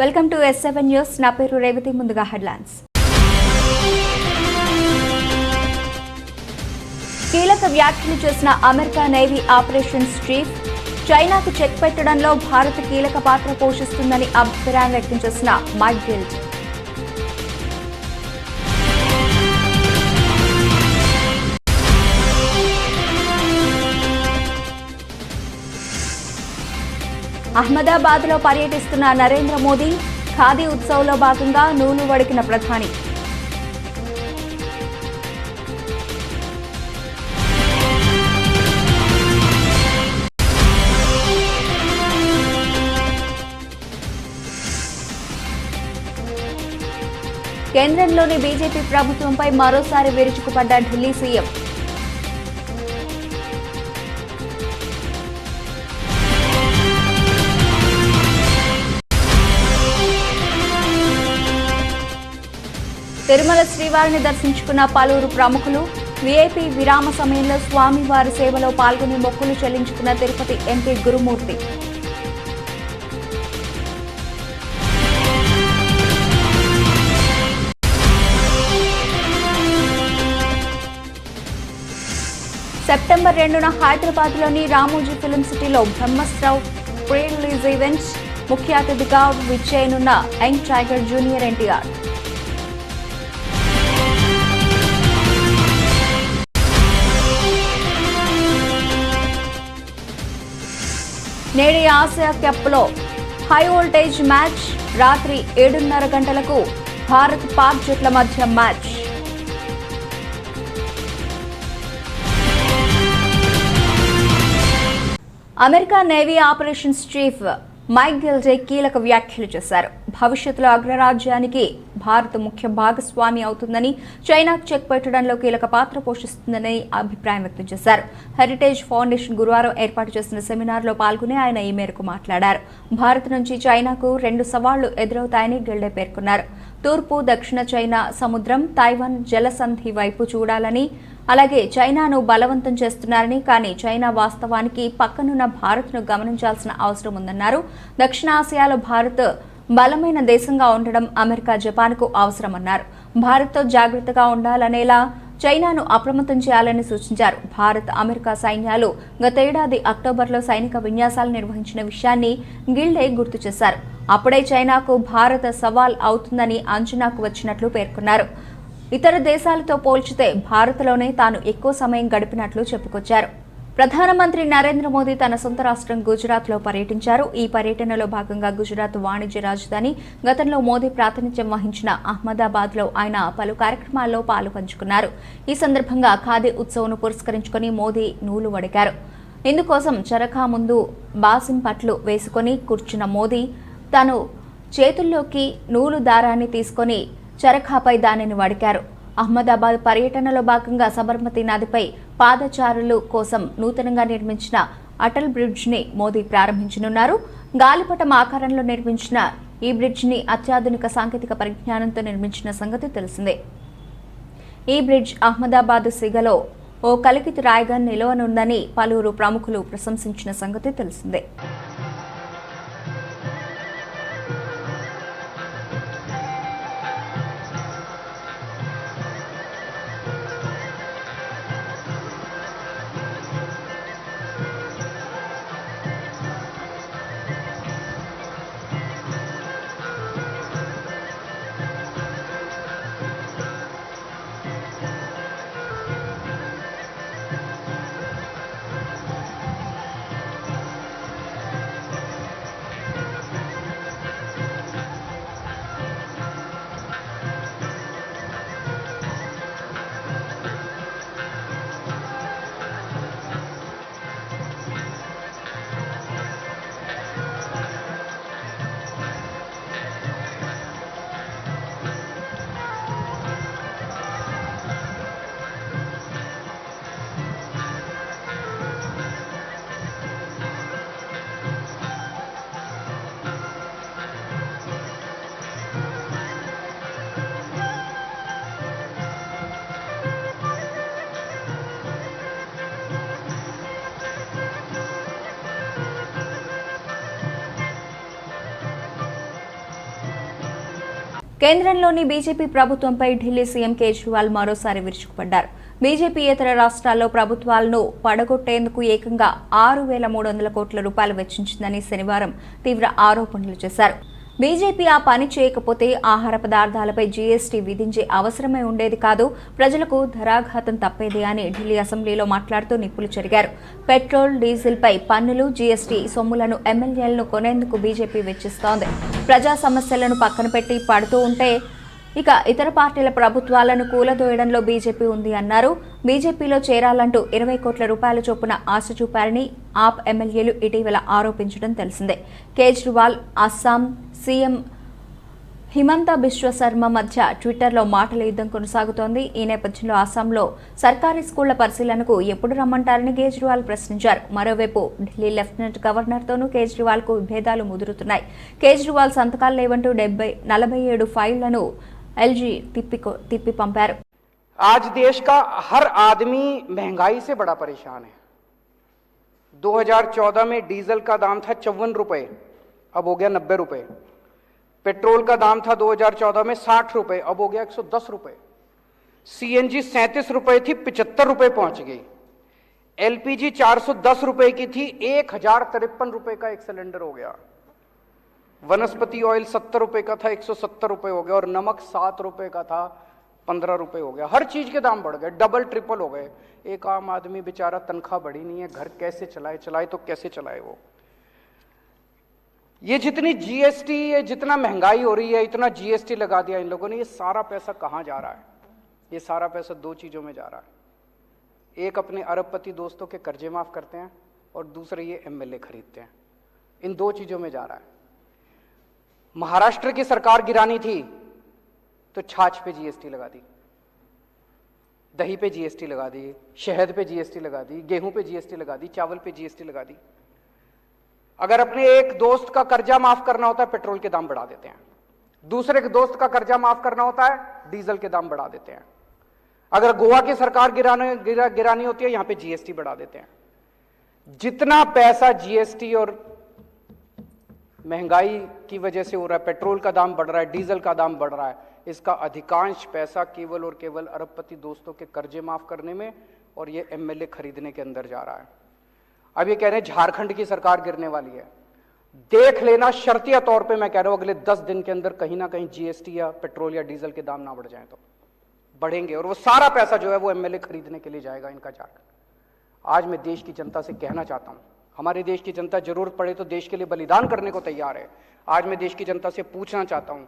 Welcome to S7 news. నా పేరు రేవతి. ముందుగా హెడ్లైన్స్. కీలక వ్యాఖ్యలు చేసిన అమెరికా నేవీ ఆపరేషన్స్ చీఫ్, చైనాకు చెక్ పెట్టడంలో భారత్ కీలక పాత్ర పోషిస్తుందని అభిప్రాయం వ్యక్తం చేసిన మైక్ గిల్డ్. అహ్మదాబాద్ లో పర్యటిస్తున్న నరేంద్ర మోదీ, ఖాదీ ఉత్సవ్లో భాగంగా నూలు వడికిన ప్రధాని. కేంద్రంలోని బీజేపీ ప్రభుత్వంపై మరోసారి విరుచుకుపడ్డ ఢిల్లీ సీఎం. తిరుమల శ్రీవారిని దర్శించుకున్న పలువురు ప్రముఖులు. వీఐపీ విరామ సమయంలో స్వామివారి సేవలో పాల్గొని మొక్కులు చెల్లించుకున్న తిరుపతి ఎంపీ గురుమూర్తి. సెప్టెంబర్ 2న హైదరాబాద్లోని రామోజీ ఫిల్మ్ సిటీలో బ్రహ్మస్త్రవ్ ప్రీ రిలీజ్ ఈవెంట్. ముఖ్య అతిథిగా విచ్చేయనున్న యంగ్ టైగర్ జూనియర్ ఎన్టీఆర్. నేడి ఆసియా కప్లో హై వోల్టేజ్ మ్యాచ్. రాత్రి 7:30 గంటలకు భారత్ పాక్ జట్ల మధ్య match. America navy operations chief Mike Gilday కీలక వ్యాఖ్యలు చేశారు. భవిష్యత్తులో అగ్రరాజ్యానికి భారత్ ముఖ్య భాగస్వామి అవుతుందని, చైనాకు చెక్ పెట్టడంలో కీలక పాత్ర పోషిస్తుందని అభిప్రాయం వ్యక్తం చేశారు. హెరిటేజ్ ఫౌండేషన్ గురువారం ఏర్పాటు చేసిన సెమినార్లో పాల్గొని ఆయన ఈ మేరకు మాట్లాడారు. భారత్ నుంచి చైనాకు 2 సవాళ్లు ఎదురవుతాయని గిల్డే పేర్కొన్నారు. తూర్పు, దక్షిణ చైనా సముద్రం, తైవాన్ జలసంధి వైపు చూడాలని, అలాగే చైనాను బలవంతం చేస్తున్నారని, కానీ చైనా వాస్తవానికి పక్కనున్న భారత్ను గమనించాల్సిన అవసరం ఉందన్నారు. దక్షిణాసియాలో భారత్ బలమైన దేశంగా ఉండడం అమెరికా, జపాన్కు అవసరమన్నారు. భారత్తో జాగ్రత్తగా ఉండాలనేలా చైనాను అప్రమత్తం చేయాలని సూచించారు. భారత్, అమెరికా సైన్యాలు గతేడాది అక్టోబర్లో సైనిక విన్యాసాలు నిర్వహించిన విషయాన్ని గిల్డే గుర్తు చేశారు. అప్పుడే చైనాకు భారత్ సవాల్ అవుతుందని అంచనాకు వచ్చినట్లు పేర్కొన్నారు. ఇతర దేశాలతో పోల్చితే భారత్లోనే తాను ఎక్కువ సమయం గడిపినట్లు చెప్పుకొచ్చారు. ప్రధానమంత్రి నరేంద్ర మోదీ తన సొంత రాష్ట్రం గుజరాత్లో పర్యటించారు. ఈ పర్యటనలో భాగంగా గుజరాత్ వాణిజ్య రాజధాని, గతంలో మోదీ ప్రాతినిధ్యం వహించిన అహ్మదాబాద్లో ఆయన పలు కార్యక్రమాల్లో పాలుపంచుకున్నారు. ఈ సందర్భంగా ఖాదీ ఉత్సవ్ను పురస్కరించుకుని మోదీ నూలు వడికారు. ఇందుకోసం చరఖా ముందు బాసిం పట్లు వేసుకుని కూర్చున్న మోదీ తాను చేతుల్లోకి నూలు దారాన్ని తీసుకుని చరఖాపై దానిని వడికారు. అహ్మదాబాద్ పర్యటనలో భాగంగా సబర్మతి నదిపై పాదచారులు కోసం నూతనంగా నిర్మించిన అటల్ బ్రిడ్జ్ ని మోదీ ప్రారంభించనున్నారు. గాలిపటం ఆకారంలో నిర్మించిన ఈ బ్రిడ్జ్ ని అత్యాధునిక సాంకేతిక పరిజ్ఞానంతో నిర్మించిన సంగతి తెలిసిందే. ఈ బ్రిడ్జ్ అహ్మదాబాద్ సిగలో ఓ కలికితు రాయిగా నిలవనుందని పలువురు ప్రముఖులు ప్రశంసించిన సంగతి తెలిసిందే. కేంద్రంలోని బీజేపీ ప్రభుత్వంపై ఢిల్లీ సీఎం కేజ్రీవాల్ మరోసారి విరుచుకుపడ్డారు. బీజేపీయేతర రాష్ట్రాల్లో ప్రభుత్వాలను పడగొట్టేందుకు ఏకంగా 6,300 కోట్ల రూపాయలు వెచ్చించిందని శనివారం తీవ్ర ఆరోపణలు చేశారు. బీజేపీ ఆ పని చేయకపోతే ఆహార పదార్థాలపై జీఎస్టీ విధించే అవసరమే ఉండేది కాదు, ప్రజలకు ధరాఘాతం తప్పేది అని ఢిల్లీ అసెంబ్లీలో మాట్లాడుతూ నిప్పులు చెరిగారు. పెట్రోల్, డీజిల్పై పన్నులు, జీఎస్టీ సొమ్ములను ఎమ్మెల్యేలను కొనేందుకు బీజేపీ వెచ్చిస్తోంది. ప్రజా సమస్యలను పక్కన పెట్టి పడుతూ ఉంటే ఇక ఇతర పార్టీల ప్రభుత్వాలను కూలదోయడంలో బీజేపీ ఉంది అన్నారు. బీజేపీలో చేరాలంటూ 20 కోట్ల రూపాయల చొప్పున ఆశ చూపారని ఆప్ ఎమ్మెల్యేలు ఇటీవల ఆరోపించడం తెలిసిందే. కేజ్రీవాల్, అస్సాం సీఎం హిమంత బిశ్వ శర్మ మధ్య ట్విట్టర్లో మాటల యుద్ధం కొనసాగుతోంది. ఈ నేపథ్యంలో అస్సాంలో సర్కారీ స్కూళ్ల పరిశీలనకు ఎప్పుడు రమ్మంటారని కేజ్రీవాల్ ప్రశ్నించారు. మరోవైపు ఢిల్లీ లెఫ్టినెంట్ గవర్నర్తోనూ కేజ్రీవాల్కు విభేదాలు ముదురుతున్నాయి. కేజ్రీవాల్ సంతకాలు లేవంటూ 47 ఫైళ్లను एलजी तिप्पी पंपारू। आज देश का हर आदमी महंगाई से बड़ा परेशान है। 2014 में डीजल का दाम था 54 रुपए, अब हो गया 90 रुपए। पेट्रोल का दाम था 2014 में 60 रुपए, अब हो गया 110 रुपए। सीएनजी 37 रुपए थी, 75 रुपए पहुंच गई। एलपीजी 410 रुपए की थी, 1053 रुपए का एक सिलेंडर हो गया। वनस्पति ऑयल 70 रुपए का था, 170 रुपए हो गया। और नमक 7 रुपए का था, 15 रुपए हो गया। हर चीज के दाम बढ़ गए, डबल ट्रिपल हो गए। एक आम आदमी बेचारा तनख्वाह बढ़ी नहीं है, घर कैसे चलाए तो कैसे चलाए वो। ये जितनी जीएसटी, ये जितना महंगाई हो रही है, इतना जीएसटी लगा दिया इन लोगों ने। ये सारा पैसा कहां जा रहा है? ये सारा पैसा दो चीजों में जा रहा है। एक अपने अरबपति दोस्तों के कर्जे माफ करते हैं, और दूसरे ये एमएलए खरीदते हैं। इन दो चीजों में जा रहा है। महाराष्ट्र की सरकार गिरानी थी तो छाछ पे जीएसटी लगा दी, दही पे जीएसटी लगा दी, शहद पे जीएसटी लगा दी, गेहूं पे जीएसटी लगा दी, चावल पे जीएसटी लगा दी। अगर अपने एक दोस्त का कर्जा माफ करना होता है, पेट्रोल के दाम बढ़ा देते हैं। दूसरे के दोस्त का कर्जा माफ करना होता है, डीजल के दाम बढ़ा देते हैं। अगर गोवा की सरकार गिरानी होती है, यहां पे जीएसटी बढ़ा देते हैं। जितना पैसा जीएसटी और महंगाई की वजह से हो रहा है, पेट्रोल का दाम बढ़ रहा है, डीजल का दाम बढ़ रहा है, इसका अधिकांश पैसा केवल और केवल अरबपति दोस्तों के कर्जे माफ करने में और ये एमएलए खरीदने के अंदर जा रहा है। अब ये कह रहे हैं झारखंड की सरकार गिरने वाली है। देख लेना, शर्तिया तौर पे मैं कह रहा हूं, अगले 10 दिन के अंदर कहीं ना कहीं जीएसटी या पेट्रोल या डीजल के दाम ना बढ़ जाए तो बढ़ेंगे, और वो सारा पैसा जो है वो एमएलए खरीदने के लिए जाएगा इनका झारखंड। आज मैं देश की जनता से कहना चाहता हूं, हमारे देश की जनता जरूरत पड़े तो देश के लिए बलिदान करने को तैयार है। आज मैं देश की जनता से पूछना चाहता हूं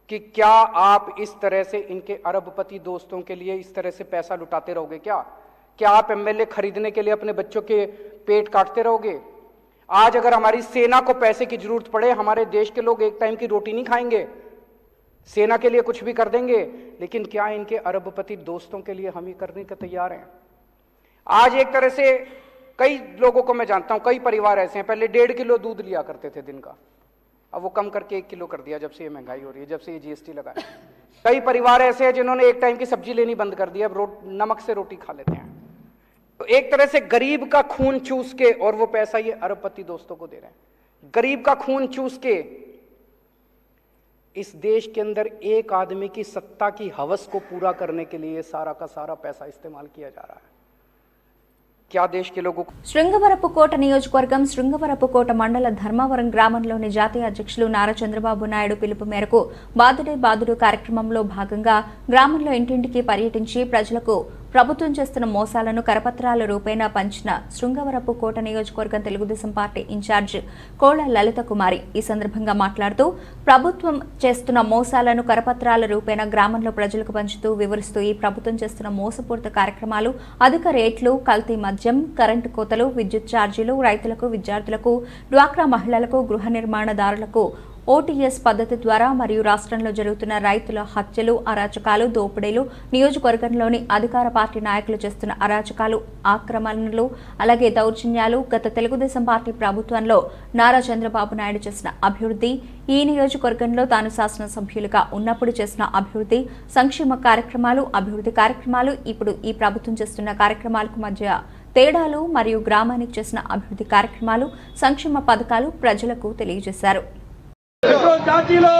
कि क्या आप इस तरह से इनके अरबपति दोस्तों के लिए इस तरह से पैसा लुटाते रहोगे? क्या आप एमएलए खरीदने के लिए अपने बच्चों के पेट काटते रहोगे? आज अगर हमारी सेना को पैसे की जरूरत पड़े, हमारे देश के लोग एक टाइम की रोटी नहीं खाएंगे, सेना के लिए कुछ भी कर देंगे, लेकिन क्या इनके अरबपति दोस्तों के लिए हम ये करने को तैयार हैं? आज एक तरह से कई लोगों को मैं जानता हूं, कई परिवार ऐसे हैं, पहले 1.5 किलो दूध लिया करते थे दिन का, अब वो कम करके 1 किलो कर दिया जब से ये महंगाई हो रही है, जब से ये जीएसटी लगा है। कई परिवार ऐसे हैं जिन्होंने एक टाइम की सब्जी लेनी बंद कर दी, अब नमक से रोटी खा लेते हैं। तो एक तरह से गरीब का खून चूस के, और वो पैसा ये अरबपति दोस्तों को दे रहे हैं। गरीब का खून चूस के इस देश के अंदर एक आदमी की सत्ता की हवस को पूरा करने के लिए सारा का सारा पैसा इस्तेमाल किया जा रहा है। क्या देश के लोगों శృంగవరపుకోట నియోజకవర్గం శృంగవరపుకోట మండల ధర్మవరం గ్రామంలోని జాతీయ అధ్యక్షులు నారా చంద్రబాబు నాయుడు పిలుపు మేరకు బాదుడే బాదుడు కార్యక్రమంలో భాగంగా గ్రామంలో ఇంటింటికి పర్యటించి ప్రజలకు ప్రభుత్వం చేస్తున్న మోసాలను కరపత్రాల రూపేణా పంచిన శృంగవరపుకోట నియోజకవర్గం తెలుగుదేశం పార్టీ ఇన్ఛార్జ్ కోళ్ల లలిత కుమారి ఈ సందర్భంగా మాట్లాడుతూ ప్రభుత్వం చేస్తున్న మోసాలను కరపత్రాల రూపేణా గ్రామంలో ప్రజలకు పంచుతూ వివరిస్తూ ఈ ప్రభుత్వం చేస్తున్న మోసపూరిత కార్యక్రమాలు, అధిక రేట్లు, కల్తీ మద్యం, కరెంటు కోతలు, విద్యుత్ ఛార్జీలు, రైతులకు, విద్యార్థులకు, డ్వాక్రా మహిళలకు, గృహ నిర్మాణదారులకు ఓటీఎస్ పద్ధతి ద్వారా మరియు రాష్ట్రంలో జరుగుతున్న రైతుల హత్యలు, అరాచకాలు, దోపిడీలు, నియోజకవర్గంలోని అధికార పార్టీ నాయకులు చేస్తున్న అరాచకాలు, ఆక్రమణలు, అలాగే దౌర్జన్యాలు, గత తెలుగుదేశం పార్టీ ప్రభుత్వంలో నారా చంద్రబాబు నాయుడు చేసిన అభివృద్ధి, ఈ నియోజకవర్గంలో తాను శాసనసభ్యులుగా ఉన్నప్పుడు చేసిన అభివృద్ధి, సంక్షేమ కార్యక్రమాలు, ఇప్పుడు ఈ ప్రభుత్వం చేస్తున్న కార్యక్రమాలకు మధ్య తేడాలు మరియు గ్రామానికి చేసిన అభివృద్ధి కార్యక్రమాలు, సంక్షేమ పథకాలు ప్రజలకు తెలియజేశారు. పెట్రోల్ ఛార్జీలు,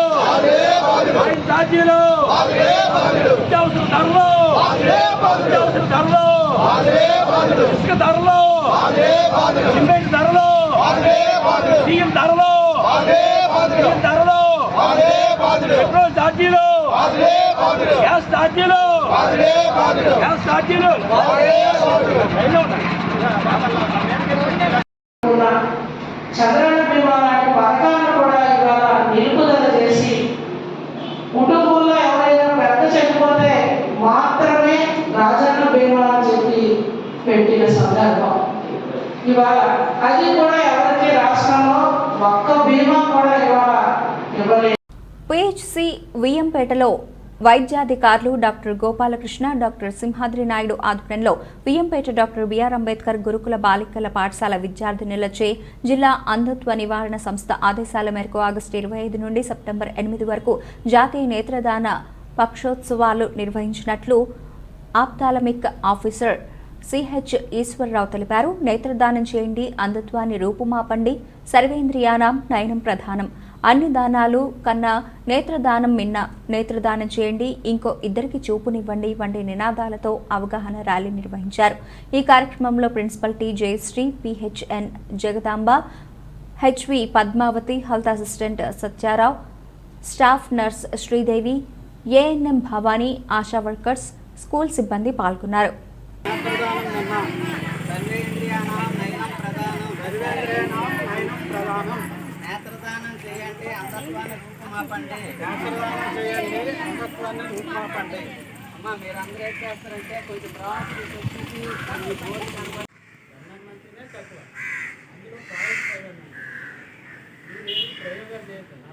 ఆయిల్ ఛార్జీలు, నిత్యావసర ధరలు, నిత్యావసర ధరలు, ఇసుక ధరలు, సిమెంట్ ధరలు, స్టీల్ ధరలు, పెట్రోల్ ఛార్జీలు, గ్యాస్ ఛార్జీలు, చంద్రన్న బీమా లాంటి పథకాలను కూడా ఇవాళ నిలుపుదల చేసి కుటుంబంలో ఎవరైనా పెద్ద చనిపోతే మాత్రమే రాజన్న బీమా అని చెప్పి పెట్టిన సందర్భం ఇవాళ. అది కూడా ఎవరికి రాష్ట్రంలో ఒక్క బీమా కూడా ఇవాళ ఇవ్వలేదు. పిహెచ్సి విఎంపేటలో వైద్యాధికారులు డాక్టర్ గోపాలకృష్ణ, డాక్టర్ సింహాద్రి నాయుడు ఆధ్వర్యంలో విఎంపేట డాక్టర్ బిఆర్ అంబేద్కర్ గురుకుల బాలికల పాఠశాల విద్యార్థినులచే జిల్లా అంధత్వ నివారణ సంస్థ ఆదేశాల మేరకు ఆగస్టు 25 నుండి సెప్టెంబర్ 8 వరకు జాతీయ నేత్రదాన పక్షోత్సవాలు నిర్వహించినట్లు ఆప్థాలమిక్ ఆఫీసర్ సిహెచ్ ఈశ్వరరావు తెలిపారు. నేత్రదానం చేయండి, అంధత్వాన్ని రూపుమాపండి, సర్వేంద్రియానాం నయనం ప్రధానం, అన్ని దానాలు కన్నా నేత్రదానం మిన్న, నేత్రదానం చేయండి, ఇంకో ఇద్దరికి చూపునివ్వండి వంటి నినాదాలతో అవగాహన ర్యాలీ నిర్వహించారు. ఈ కార్యక్రమంలో principal T Jayashree, PHN Jagadamba, HV Padmavathi, health assistant Satyarao, staff nurse Sridevi, ANM Bhavani, ASHA workers, school సిబ్బంది పాల్గొన్నారు. నేత్రదానం చేయండి, అంధత్వాన్ని రూపుమాపండి. నేత్రదానం చేయండి, అంధత్వాన్ని రూపుమాపండి. అమ్మ మీరందరూ ఏం చేస్తారంటే కొంచెం ప్రవాసం తక్కువ అందులో ప్రయోగాలు చేస్తాను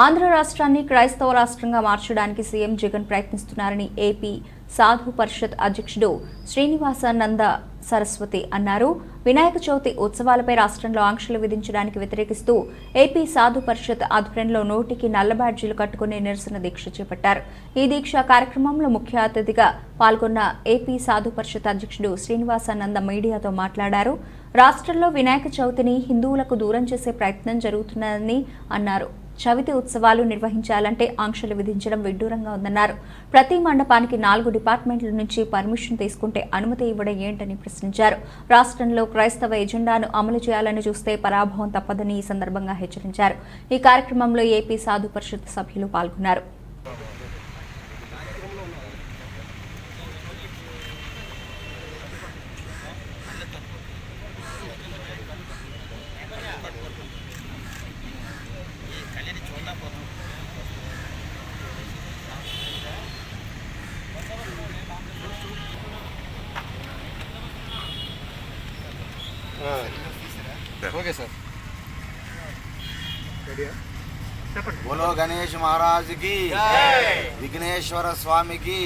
ఆంధ్ర రాష్ట్రాన్ని క్రైస్తవ రాష్ట్రంగా మార్చడానికి సీఎం జగన్ ప్రయత్నిస్తున్నారని ఏపీ సాధు పరిషత్ అధ్యక్షుడు శ్రీనివాసానంద సరస్వతి అన్నారు. వినాయక చవితి ఉత్సవాలపై రాష్ట్రంలో ఆంక్షలు విధించడానికి వ్యతిరేకిస్తూ ఏపీ సాధు పరిషత్ ఆధ్వర్యంలో నోటికి నల్ల బ్యాడ్జీలు కట్టుకుని నిరసన దీక్ష చేపట్టారు. ఈ దీక్ష కార్యక్రమంలో ముఖ్య అతిథిగా పాల్గొన్న ఏపీ సాధు పరిషత్ అధ్యక్షుడు శ్రీనివాసానంద మీడియాతో మాట్లాడారు. రాష్ట్రంలో వినాయక చవితిని హిందువులకు దూరం చేసే ప్రయత్నం జరుగుతున్నదని అన్నారు. చవితి ఉత్సవాలు నిర్వహించాలంటే ఆంక్షలు విధించడం విడ్డూరంగా ఉందన్నారు. ప్రతి మండపానికి 4 డిపార్ట్మెంట్ల నుంచి పర్మిషన్ తీసుకుంటే అనుమతి ఇవ్వడం ఏంటని ప్రశ్నించారు. రాష్ట్రంలో క్రైస్తవ ఎజెండాను అమలు చేయాలని చూస్తే పరాభవం తప్పదని ఈ సందర్భంగా హెచ్చరించారు. ఈ కార్యక్రమంలో ఏపీ సాధు పరిషత్ సభ్యులు పాల్గొన్నారు. ओके सर बोलो गणेश महाराज की विघ्नेश्वर स्वामी की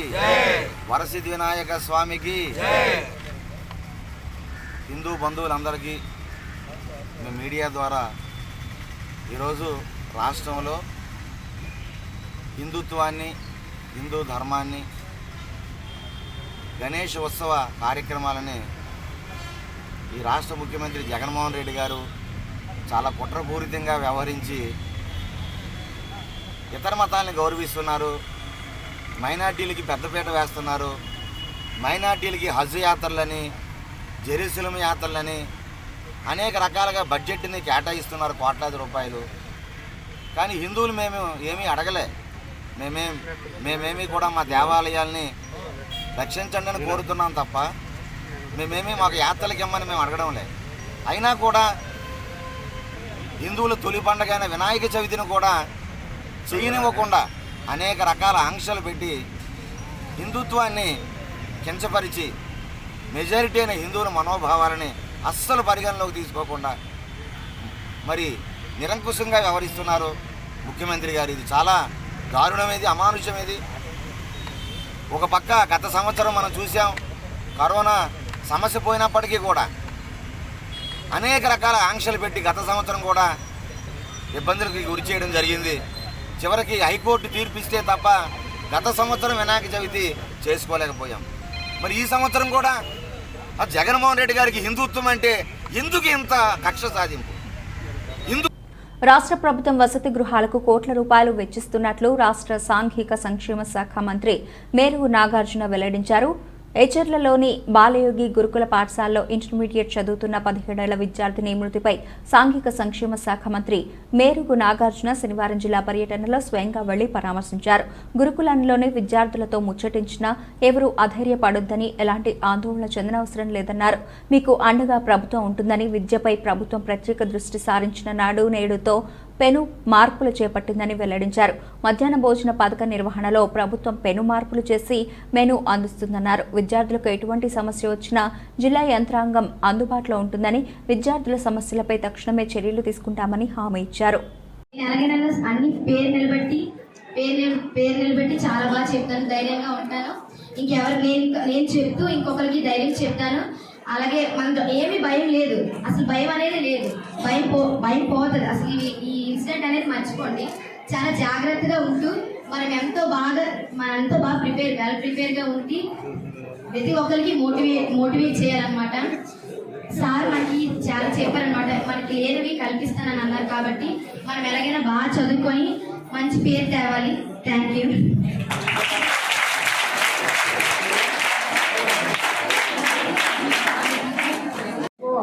वरसिद्धि विनायक स्वामी की हिंदू బంధువులందరికీ మీడియా ద్వారా ఈరోజు రాష్ట్రంలో హిందుత్వాన్ని హిందూ ధర్మాన్ని గణేష్ ఉత్సవ కార్యక్రమాలని ఈ రాష్ట్ర ముఖ్యమంత్రి జగన్మోహన్ రెడ్డి గారు చాలా కుట్రపూరితంగా వ్యవహరించి ఇతర మతాలను గౌరవిస్తున్నారు, మైనార్టీలకి పెద్దపీట వేస్తున్నారు, మైనార్టీలకి హజ్ యాత్రలని జెరూసలేం యాత్రలని అనేక రకాలుగా బడ్జెట్ని కేటాయిస్తున్నారు కోట్లాది రూపాయలు. కానీ హిందువులు మేము ఏమీ అడగలే, మేమేమీ కూడా మా దేవాలయాల్ని రక్షించండి అని కోరుతున్నాం తప్ప మేమేమీ మాకు యాత్రలకి ఇమ్మని మేము అడగడం లేదు. అయినా కూడా హిందువుల తొలి పండుగైన వినాయక చవితిని కూడా చేయనివ్వకుండా అనేక రకాల ఆంక్షలు పెట్టి హిందుత్వాన్ని కించపరిచి మెజారిటీ అయిన హిందువుల మనోభావాలని అస్సలు పరిగణలోకి తీసుకోకుండా మరి నిరంకుశంగా వ్యవహరిస్తున్నారు ముఖ్యమంత్రి గారు. ఇది చాలా దారుణమేది, అమానుషమేది. ఒక పక్క గత సంవత్సరం మనం చూసాం, కరోనా సమస్య పోయినప్పటికీ కూడా అనేక రకాల ఆంక్షలు పెట్టి గత సంవత్సరం కూడా ఇబ్బందులకు గురి చేయడం జరిగింది. చివరికి హైకోర్టు తీర్పిస్తే తప్ప గత సంవత్సరం వినాయక చవితి చేసుకోలేకపోయాం. మరి ఈ సంవత్సరం కూడా జగన్మోహన్ రెడ్డి గారికి హిందుత్వం అంటే ఎందుకు ఇంత కక్ష సాధింపు? రాష్ట్ర ప్రభుత్వం వసతి గృహాలకు కోట్ల రూపాయలు వెచ్చిస్తున్నట్లు రాష్ట్ర సాంఘిక సంక్షేమ శాఖ మంత్రి మేరుగు నాగార్జున వెల్లడించారు. ఎచర్లలోని బాలయోగి గురుకుల పాఠశాలలో ఇంటర్మీడియట్ చదువుతున్న 17 ఏళ్ల విద్యార్థిని మృతిపై సాంఘిక సంక్షేమ శాఖ మంత్రి మేరుగు నాగార్జున శనివారం జిల్లా పర్యటనలో స్వయంగా వెళ్లి పరామర్శించారు. గురుకులంలోని విద్యార్థులతో ముచ్చటించినా ఎవరూ అధైర్యపడొద్దని, ఎలాంటి ఆందోళన చెందనవసరం లేదన్నారు. మీకు అండగా ప్రభుత్వం ఉంటుందని, విద్యపై ప్రభుత్వం ప్రత్యేక దృష్టి సారించిన నాడు నేడుతో పెను మార్పులు చేపట్టిందని వెల్లడించారు. మధ్యాహ్న భోజన పథక నిర్వహణలో ప్రభుత్వం పెను మార్పులు చేసి మెను అందిస్తుందన్నారు. విద్యార్థులకు ఎటువంటి సమస్య వచ్చినా జిల్లా యంత్రాంగం అందుబాటులో ఉంటుందని, విద్యార్థుల సమస్యలపై తక్షణమే చర్యలు తీసుకుంటామని హామీ ఇచ్చారు. అన్ని పేరు నిలబెట్టి చాలా బాగా చెప్తాను, ధైర్యంగా ఉంటాను. ఇంకెవరు నేను చెప్తూ ఇంకొకరికి ధైర్యం చెప్తాను. అలాగే మనకు ఏమీ భయం లేదు, అసలు భయం అనేది లేదు. భయం పోతుంది. అసలు ఈ ఇన్సిడెంట్ అనేది మర్చిపోండి. చాలా జాగ్రత్తగా ఉంటూ మనం ఎంతో బాగా ప్రిపేర్గా ఉండి ప్రతి ఒక్కరికి మోటివేట్ చేయాలన్నమాట. సార్ మనకి చాలా చెప్పారనమాట, మనకి లేనివి కల్పిస్తానని అన్నారు. కాబట్టి మనం ఎలాగైనా బాగా చదువుకొని మంచి పేరు తేవాలి. Thank you.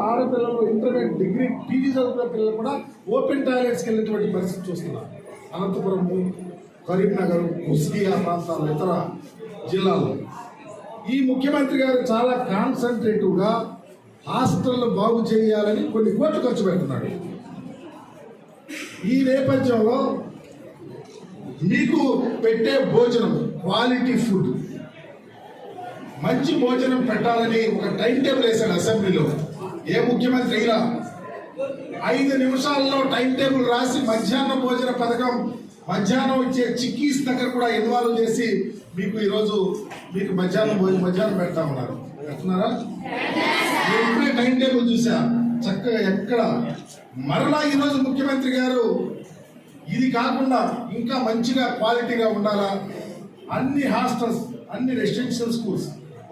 ఆడపిల్లలు ఇంటర్మీడియట్, డిగ్రీ, పీజీ చదువుకున్న పిల్లలు కూడా ఓపెన్ టాయిలెట్స్కి వెళ్ళేటువంటి పరిస్థితి చూస్తున్నారు. అనంతపురం, కరీంనగర్, ముస్లియా ప్రాంతాలు, ఇతర జిల్లాల్లో ఈ ముఖ్యమంత్రి గారు చాలా కాన్సన్ట్రేటివ్గా హాస్టల్ బాగు చేయాలని కొన్ని కోట్లు ఖర్చు పెడుతున్నాడు. ఈ నేపథ్యంలో మీకు పెట్టే భోజనం, క్వాలిటీ ఫుడ్, మంచి భోజనం పెట్టాలని ఒక టైం టేబుల్ వేశాడు అసెంబ్లీలో. ఏ ముఖ్యమంత్రి అయినా 5 నిమిషాల్లో టైం టేబుల్ రాసి మధ్యాహ్న భోజన పథకం, మధ్యాహ్నం ఇచ్చే చిక్కీస్ దగ్గర కూడా ఇన్వాల్వ్ చేసి మీకు ఈరోజు మీకు మధ్యాహ్నం పెడతా ఉన్నారు. పెడుతున్నారా? నేను ఇప్పుడే టైం టేబుల్ చూసా చక్కగా. ఎక్కడ మరలా ఈరోజు ముఖ్యమంత్రి గారు ఇది కాకుండా ఇంకా మంచిగా క్వాలిటీగా ఉండాలా, అన్ని హాస్టల్స్, అన్ని residential schools,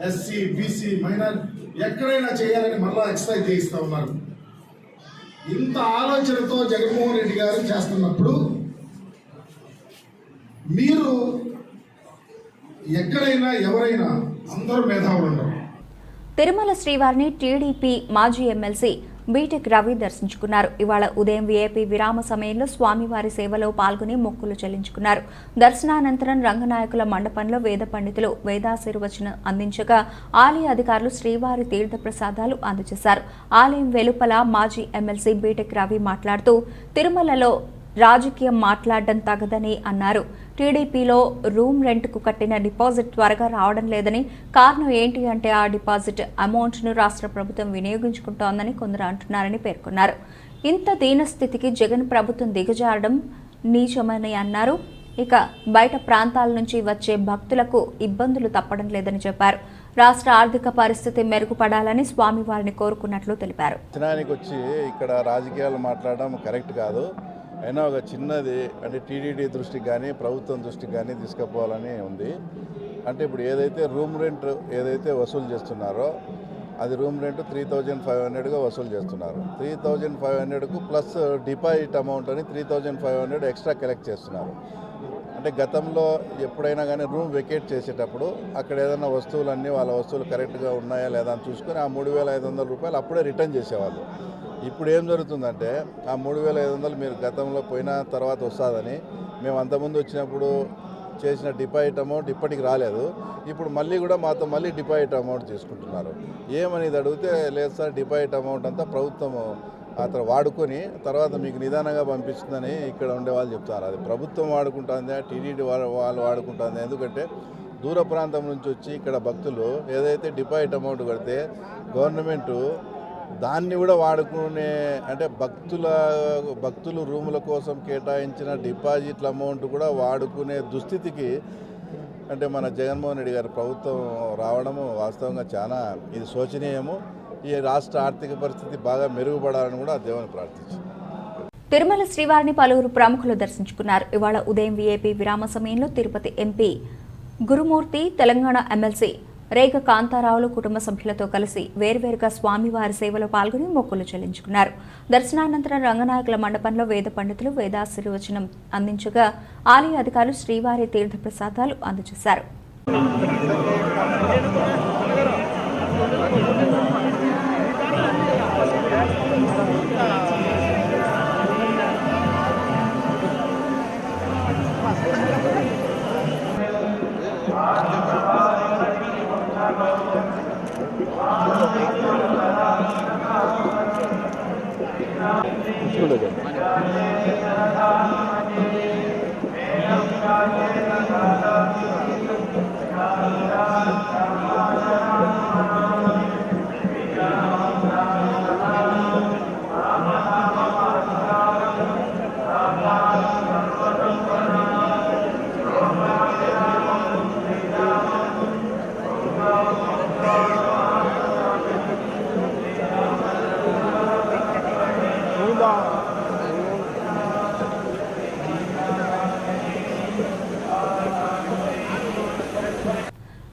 SC, BC, minority ఎక్కడైనా చేయాలని మరలా ఎక్సర్సైజ్ చేయిస్తూ ఉన్నారు. ఇంత ఆలోచనతో జగన్మోహన్ రెడ్డి గారు చేస్తున్నప్పుడు మీరు ఎక్కడైనా ఎవరైనా అందరూ మేధావులు ఉండరు. తిరుమల శ్రీవారిని టీడీపీ మాజీ ఎమ్మెల్సీ బీటెక్ రవి దర్శించుకున్నారు. ఇవాళ ఉదయం వీఐపీ విరామ సమయంలో స్వామివారి సేవలో పాల్గొని మొక్కులు చెల్లించుకున్నారు. దర్శనానంతరం రంగనాయకుల మండపంలో వేద పండితులు వేదాశీర్వచనం అందించగా ఆలయ అధికారులు శ్రీవారి తీర్థ ప్రసాదాలు అందజేశారు. ఆలయం వెలుపల మాజీ ఎమ్మెల్సీ బీటెక్ రవి మాట్లాడుతూ తిరుమలలో రాజకీయం మాట్లాడడం తగదని అన్నారు. టీడీపీలో రూమ్ రెంట్కు కట్టిన డిపాజిట్ త్వరగా రావడం లేదని, కారణం ఏంటి అంటే ఆ డిపాజిట్ అమౌంట్ను రాష్ట్ర ప్రభుత్వం వినియోగించుకుంటోందని కొందరు అంటున్నారని పేర్కొన్నారు. ఇంత దీనస్థితికి జగన్ ప్రభుత్వం దిగజారడం నీచమని అన్నారు. ఇక బయట ప్రాంతాల నుంచి వచ్చే భక్తులకు ఇబ్బందులు తప్పడం లేదని చెప్పారు. రాష్ట్ర ఆర్థిక పరిస్థితి మెరుగుపడాలని స్వామివారిని కోరుకున్నట్లు తెలిపారు. వచ్చి ఇక్కడ రాజకీయాలు మాట్లాడడం కరెక్ట్ కాదు. అయినా ఒక చిన్నది అంటే టీడీడీ దృష్టికి కానీ ప్రభుత్వం దృష్టికి కానీ తీసుకుపోవాలని ఉంది. అంటే ఇప్పుడు ఏదైతే రూమ్ రెంట్ ఏదైతే వసూలు చేస్తున్నారో అది రూమ్ రెంట్ 3,500గా వసూలు చేస్తున్నారు. 3,500కు ప్లస్ డిపాజిట్ అమౌంట్ అని 3,500 ఎక్స్ట్రా కలెక్ట్ చేస్తున్నారు. అంటే గతంలో ఎప్పుడైనా కానీ రూమ్ వెకేట్ చేసేటప్పుడు అక్కడ ఏదైనా వస్తువులన్నీ వాళ్ళ వస్తువులు కరెక్ట్గా ఉన్నాయా లేదా అని చూసుకొని ఆ 3,500 రూపాయలు అప్పుడే రిటర్న్ చేసేవాళ్ళు. ఇప్పుడు ఏం జరుగుతుందంటే ఆ 3,500 మీరు గతంలో పోయిన తర్వాత వస్తుందని, మేము అంతకుముందు వచ్చినప్పుడు చేసిన డిపాజిట్ అమౌంట్ ఇప్పటికి రాలేదు. ఇప్పుడు మళ్ళీ కూడా మాతో మళ్ళీ డిపాజిట్ అమౌంట్ తీసుకుంటున్నారు. ఏమనేది అడిగితే లేదు సార్, డిపాజిట్ అమౌంట్ అంతా ప్రభుత్వం అతను వాడుకొని తర్వాత మీకు నిదానంగా పంపిస్తుందని ఇక్కడ ఉండే వాళ్ళు చెప్తారు. అది ప్రభుత్వం వాడుకుంటుందా, టీడీడీ వాళ్ళు వాడుకుంటుందా? ఎందుకంటే దూర ప్రాంతం నుంచి వచ్చి ఇక్కడ భక్తులు ఏదైతే డిపాజిట్ అమౌంట్ కడితే గవర్నమెంటు దాన్ని కూడా వాడుకునే, అంటే భక్తులు రూముల కోసం కేటాయించిన డిపాజిట్ల అమౌంట్ కూడా వాడుకునే దుస్థితికి అంటే మన జగన్మోహన్ రెడ్డి గారి ప్రభుత్వం రావడము వాస్తవంగా చాలా ఇది శోచనీయము. ఈ రాష్ట్ర ఆర్థిక పరిస్థితి బాగా మెరుగుపడాలని కూడా దేవుని ప్రార్థించారు. తిరుమల శ్రీవారిని పలువురు ప్రముఖులు దర్శించుకున్నారు. ఇవాళ ఉదయం వీఐపీ విరామ సమయంలో తిరుపతి ఎంపీ గురుమూర్తి, తెలంగాణ ఎమ్మెల్సీ రేగ కాంతారావులు కుటుంబ సభ్యులతో కలిసి వేర్వేరుగా స్వామివారి సేవలో పాల్గొని మొక్కులు చెల్లించుకున్నారు. దర్శనానంతరం రంగనాయకుల మండపంలో వేద పండితులు వేదాశీర్వచనం అందించగా ఆలయ అధికారులు శ్రీవారి తీర్థ ప్రసాదాలు అందజేశారు.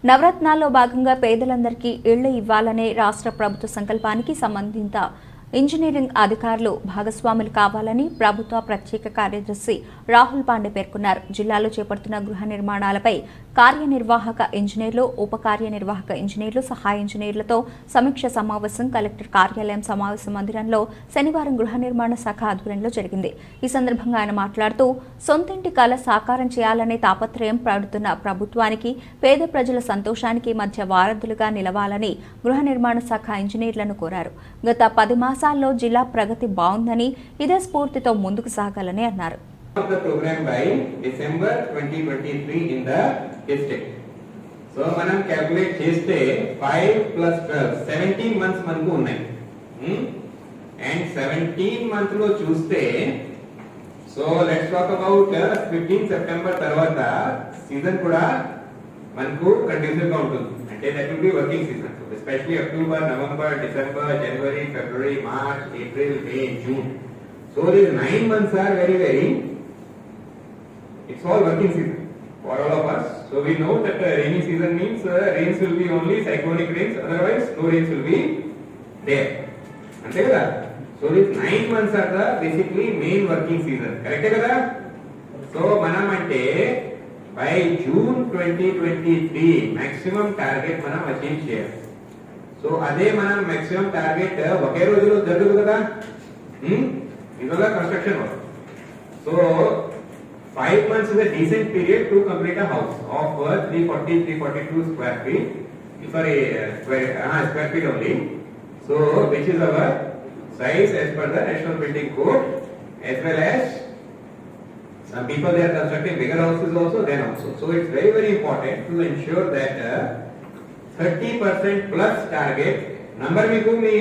నవరత్నాల్లో భాగంగా పేదలందరికీ ఇళ్లు ఇవ్వాలనే రాష్ట్ర ప్రభుత్వ సంకల్పానికి సంబంధిత ఇంజనీరింగ్ అధికారులు భాగస్వాములు కావాలని ప్రభుత్వ ప్రత్యేక కార్యదర్శి రాహుల్ పాండే పేర్కొన్నారు. జిల్లాలో చేపడుతున్న గృహ నిర్మాణాలపై కార్యనిర్వాహక ఇంజనీర్లు, ఉప కార్యనిర్వాహక ఇంజనీర్లు, సహాయ ఇంజనీర్లతో సమీక్ష సమావేశం కలెక్టర్ కార్యాలయం సమావేశ మందిరంలో శనివారం గృహ నిర్మాణ శాఖ ఆధ్వర్యంలో జరిగింది. ఈ సందర్భంగా ఆయన మాట్లాడుతూ సొంతింటి కల సాకారం చేయాలనే తాపత్రయం పడుతున్న ప్రభుత్వానికి పేద ప్రజల సంతోషానికి మధ్య వారధులుగా నిలవాలని గృహ నిర్మాణ శాఖ ఇంజనీర్లను కోరారు. గత 10 మాసాల్లో జిల్లా ప్రగతి బాగుందని, ఇదే స్ఫూర్తితో ముందుకు సాగాలని అన్నారు. of the program by December 2023 in the district. So మనం calculate చేస్తే 5 plus 12 17 months మనకు ఉన్నాయి. And 17 months లో చూస్తే so let's talk about 15 September తర్వాత సీజన్ కూడా మనకు కంటిన్యూస్ గా ఉంటుంది. అంటే that will be working season. So especially October, November, December, January, February, March, April, May, June. So these 9 months are very it's all working season for all of us. So we know that rainy season means rains will be only cyclonic rains, otherwise no rains will be there. Ante kada? So these 9 months are the basically main working season. Correct kada? So manam ante by June 2023 maximum target manam achieve cheyali. So ade manam maximum target oke rojulo jarugadu kada? Idola construction work. So 5 months is a decent period to complete a house of 342 square feet. Sorry, square feet only. So, which is our size as per the National Building Code, as well as some people they are constructing bigger houses also, then also. So, it's very important to ensure that 30% plus target number meeku me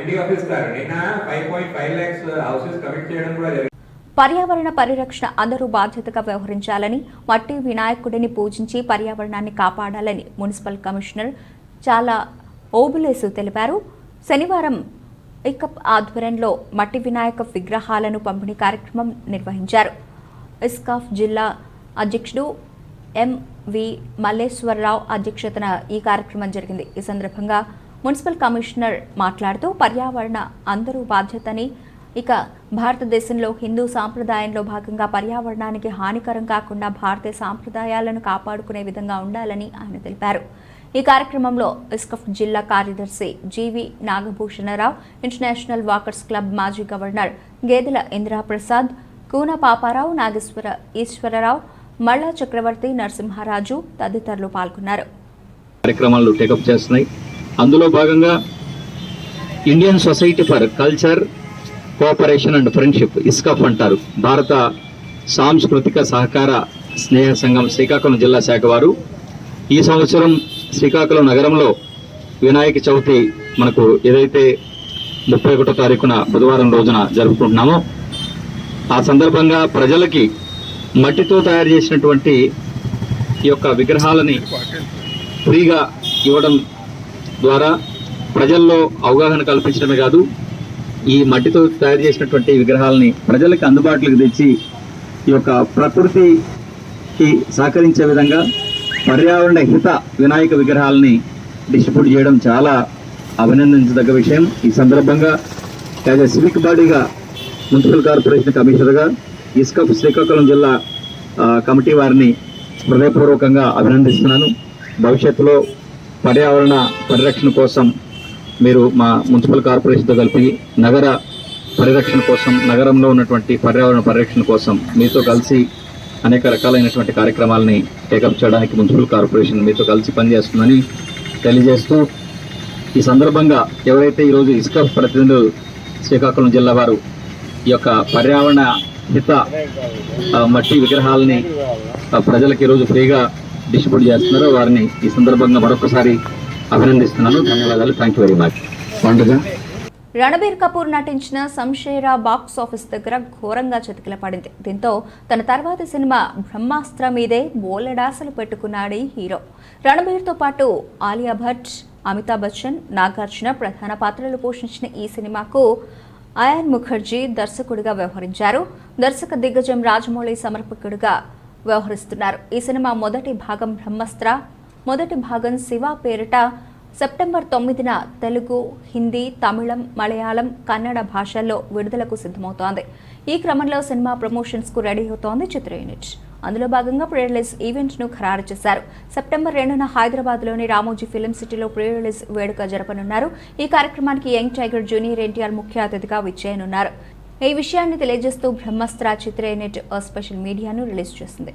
MD office card nina 5.5 lakhs houses commit cheyadam kuda jarigindi. పర్యావరణ పరిరక్షణ అందరూ బాధ్యతగా వ్యవహరించాలని, మట్టి వినాయకుడిని పూజించి పర్యావరణాన్ని కాపాడాలని మున్సిపల్ కమిషనర్ చాలా ఓబులేసు తెలిపారు. శనివారం ఇకప్ ఆధ్వర్యంలో మట్టి వినాయక విగ్రహాలను పంపిణీ కార్యక్రమం నిర్వహించారు. ఇస్కాఫ్ జిల్లా అధ్యక్షుడు ఎంవి మల్లేశ్వరరావు అధ్యక్షతన ఈ కార్యక్రమం జరిగింది. ఈ సందర్భంగా మున్సిపల్ కమిషనర్ మాట్లాడుతూ పర్యావరణ అందరూ బాధ్యతని, ఇక భారతదేశంలో హిందూ సాంప్రదాయంలో భాగంగా పర్యావరణానికి హానికరం కాకుండా భారతీయ సాంప్రదాయాలను కాపాడుకునే విధంగా ఉండాలని ఆయన తెలిపారు. ఈ కార్యక్రమంలో ఇస్కఫ్ జిల్లా కార్యదర్శి జీవి నాగభూషణరావు, ఇంటర్నేషనల్ వాకర్స్ క్లబ్ మాజీ గవర్నర్ గేదెల ఇందిరాప్రసాద్, కూన పాపారావు, నాగేశ్వర ఈశ్వరరావు, మల్లా చక్రవర్తి, నరసింహారాజు తదితరులు పాల్గొన్నారు. కార్యక్రమాలు టేకప్ చేస్తున్నాయి. అందులో భాగంగా Indian society for culture, cooperation and friendship, ISCUF అంటారు, భారత సాంస్కృతిక సహకార స్నేహ సంఘం శ్రీకాకుళం జిల్లా శాఖ వారు ఈ సంవత్సరం శ్రీకాకుళం నగరంలో వినాయక చవితి మనకు ఏదైతే 31వ తారీఖున బుధవారం రోజున జరుపుకుంటున్నామో ఆ సందర్భంగా ప్రజలకి మట్టితో తయారు చేసినటువంటి ఈ యొక్క విగ్రహాలని ఫ్రీగా ఇవ్వడం ద్వారా ప్రజల్లో అవగాహన కల్పించడమే కాదు, ఈ మట్టితో తయారు చేసినటువంటి విగ్రహాలని ప్రజలకు అందుబాటులోకి తెచ్చి ఈ యొక్క ప్రకృతికి సహకరించే విధంగా పర్యావరణ హిత వినాయక విగ్రహాలని డిస్ట్రిబ్యూట్ చేయడం చాలా అభినందించదగ్గ విషయం. ఈ సందర్భంగా యాజ్ ఎ సివిక్ బాడీగా మున్సిపల్ కార్పొరేషన్ కమిషనర్గా ఇస్కాఫ్ శ్రీకాకుళం జిల్లా కమిటీ వారిని హృదయపూర్వకంగా అభినందిస్తున్నాను. భవిష్యత్తులో పర్యావరణ పరిరక్షణ కోసం మీరు మా మున్సిపల్ కార్పొరేషన్తో కలిపి నగర పరిరక్షణ కోసం, నగరంలో ఉన్నటువంటి పర్యావరణ పరిరక్షణ కోసం మీతో కలిసి అనేక రకాలైనటువంటి కార్యక్రమాలని టేకప్ చేయడానికి మున్సిపల్ కార్పొరేషన్ మీతో కలిసి పనిచేస్తుందని తెలియజేస్తూ, ఈ సందర్భంగా ఎవరైతే ఈరోజు ఇస్కాఫ్ ప్రతినిధులు శ్రీకాకుళం జిల్లా వారు ఈ యొక్క పర్యావరణ హిత మట్టి విగ్రహాలని ప్రజలకు ఈరోజు ఫ్రీగా డిస్ట్రిబ్యూట్ చేస్తున్నారో వారిని ఈ సందర్భంగా మరొకసారి అభినందిస్తున్నాను. ధన్యవాదాలు. Thank you very much. Ranbir Kapoor నటించిన సంషేరా బాక్స్ ఆఫీస్ దగ్గర ఘోరంగా చతికిలపడింది. దీంతో తన తర్వాతి సినిమా బ్రహ్మాస్త్ర మీదే బోలెడాసలు పెట్టుకున్నాడు ఈ హీరో. రణబీర్తో పాటు ఆలియా భట్, అమితాబ్ బచ్చన్, నాగార్జున ప్రధాన పాత్రలు పోషించిన ఈ సినిమాకు అయాన్ ముఖర్జీ దర్శకుడిగా వ్యవహరించారు. దర్శక దిగ్గజం రాజమౌళి సమర్పకుడిగా వ్యవహరిస్తున్నారు. ఈ సినిమా మొదటి భాగం బ్రహ్మాస్త్ర, మొదటి భాగం శివ పేరిట సెప్టెంబర్ 9న తెలుగు, హిందీ, తమిళం, మలయాళం, కన్నడ భాషల్లో విడుదలకు సిద్ధమవుతోంది. ఈ క్రమంలో సినిమా ప్రమోషన్స్కు రెడీ అవుతోంది చిత్ర యూనిట్. అందులో భాగంగా ప్రీ రిలీజ్ ఈవెంట్ను ఖరారు చేశారు. సెప్టెంబర్ 2న హైదరాబాద్లోని రామోజీ ఫిల్మ్ సిటీలో ప్రీ రిలీజ్ వేడుక జరపనున్నారు. ఈ కార్యక్రమానికి యంగ్ టైగర్ జూనియర్ ఎన్టీఆర్ ముఖ్య అతిథిగా విచ్చేయనున్నారు. ఈ విషయాన్ని తెలియజేస్తూ బ్రహ్మాస్త్ర చిత్ర యూనిట్ స్పెషల్ మీడియాను రిలీజ్ చేసింది.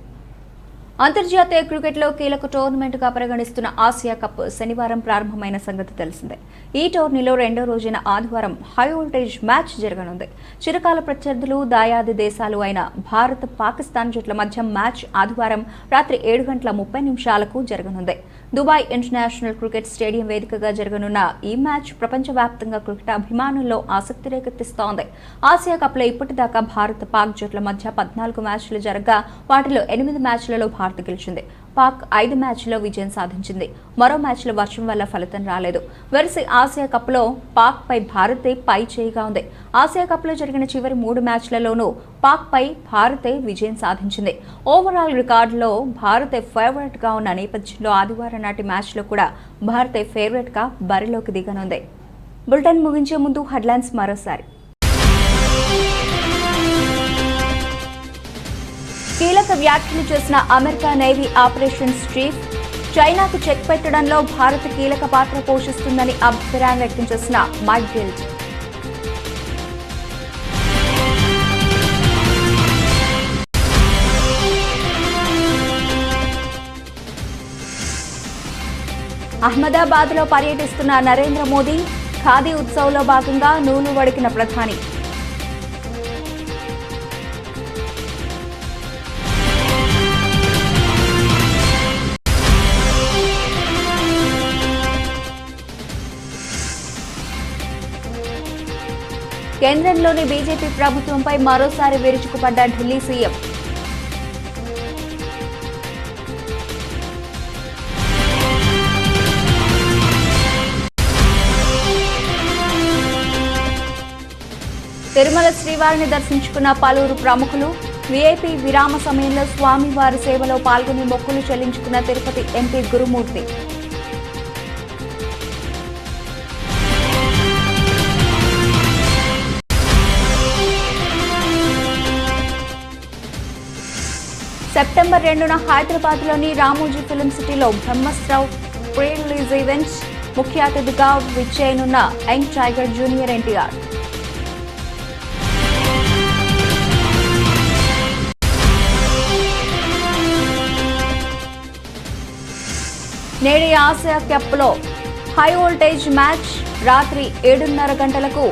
అంతర్జాతీయ క్రికెట్లో కీలక టోర్నమెంట్గా పరిగణిస్తున్న ఆసియా కప్ శనివారం ప్రారంభమైన సంగతి తెలిసిందే. ఈ టోర్నీలో రెండో రోజైన ఆదివారం హై వోల్టేజ్ మ్యాచ్ జరగనుంది. చిరకాల ప్రత్యర్థులు, దాయాది దేశాలు అయిన భారత్, పాకిస్తాన్ జట్ల మధ్య మ్యాచ్ ఆదివారం రాత్రి 7:30 జరగనుంది. దుబాయ్ ఇంటర్నేషనల్ క్రికెట్ స్టేడియం వేదికగా జరగనున్న ఈ మ్యాచ్ ప్రపంచవ్యాప్తంగా క్రికెట్ అభిమానుల్లో ఆసక్తి రేకెత్తిస్తోంది. ఆసియా కప్లో ఇప్పటిదాకా భారత్, పాక్ జట్ల మధ్య 14 మ్యాచ్లు జరగగా వాటిలో 8 మ్యాచ్లలో భారత్ గెలిచింది. పాక్ 5 మ్యాచ్ల్లో విజయం సాధించింది. మరో మ్యాచ్లో వర్షం వల్ల ఫలితం రాలేదు. వెరసి ఆసియా కప్లో పాక్ పై భారతే పై చేయిగా ఉంది. ఆసియా కప్లో జరిగిన చివరి 3 మ్యాచ్లలోనూ పాక్ పై భారతే విజయం సాధించింది. ఓవరాల్ రికార్డులో భారతే ఫేవరెట్ గా ఉన్న నేపథ్యంలో ఆదివారం నాటి మ్యాచ్లో కూడా భారతే ఫేవరెట్ గా బరిలోకి దిగనుంది. బులెటిన్ ముగించే ముందు హెడ్లైన్స్ మరోసారి. కీలక వ్యాఖ్యలు చేసిన అమెరికా నేవీ ఆపరేషన్స్ చీఫ్, చైనాకు చెక్ పెట్టడంలో భారత్ కీలక పాత్ర పోషిస్తుందని అభిప్రాయం వ్యక్తం చేసిన మైక్ గిల్డ్. అహ్మదాబాద్లో పర్యటిస్తున్న నరేంద్ర మోదీ, ఖాదీ ఉత్సవ్లో భాగంగా నూలు వడికిన ప్రధాని. కేంద్రంలోని బీజేపీ ప్రభుత్వంపై మరోసారి విరుచుకుపడ్డ ఢిల్లీ సీఎం. తిరుమల శ్రీవారిని దర్శించుకున్న పలువురు ప్రముఖులు. వీఐపీ విరామ సమయంలో స్వామివారి సేవలో పాల్గొని మొక్కులు చెల్లించుకున్న తిరుపతి ఎంపీ గురుమూర్తి. సెప్టెంబర్ 2న హైదరాబాద్లోని రామోజీ ఫిల్మ్ సిటీలో బ్రహ్మాస్త్ర ప్రీ రిలీజ్ ఈవెంట్. ముఖ్య అతిథిగా విచ్చేయనున్న యంగ్ టైగర్ జూనియర్ ఎన్టీఆర్. నేడి ఆసియా కప్లో హై వోల్టేజ్ మ్యాచ్ రాత్రి 7:30 గంటలకు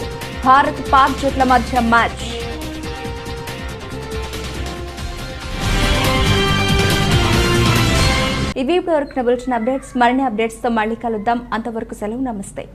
భారత్ పాక్ జట్ల మధ్య మ్యాచ్. ఇవి ఇప్పటివరకు బులెటిన్ అప్డేట్స్. మరిన్ని అప్డేట్స్తో మళ్ళీ కలుద్దాం. అంతవరకు సెలవు. నమస్తే.